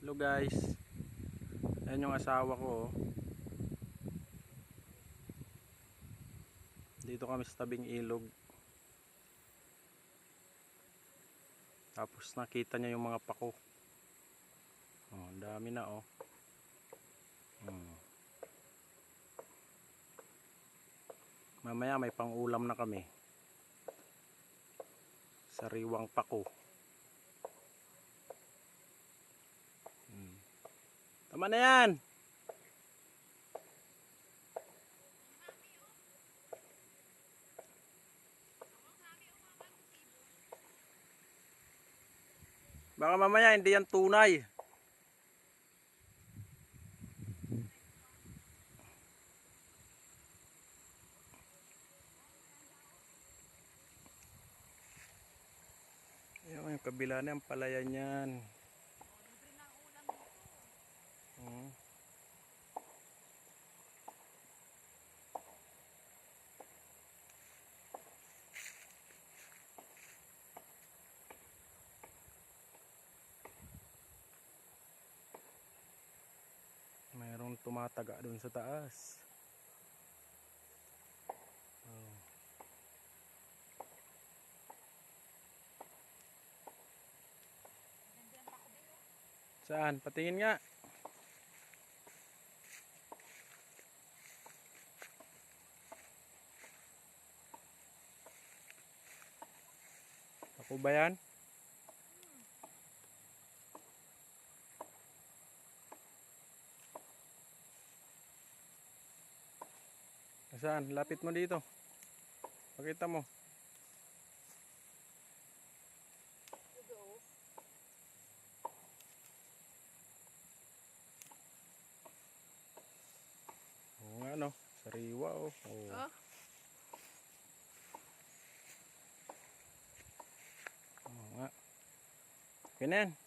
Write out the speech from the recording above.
Hello guys, ayan yung asawa ko, oh. Dito kami sa tabing ilog. Tapos nakita niya yung mga pako. Oh, dami na, oh. Mamaya may pang-ulam na kami. Sariwang pako. Tama na yan. Baka mamaya hindi yan tunay. Yung kabila na yung palayan yan. Mayroong tumataga doon sa taas. Saan? Patingin nga. Ako ba yan? Saan? Lapit mo dito. Pakita mo. Oo nga, no? Sariwa, oh. Oh. Oo nga. Okay na yan.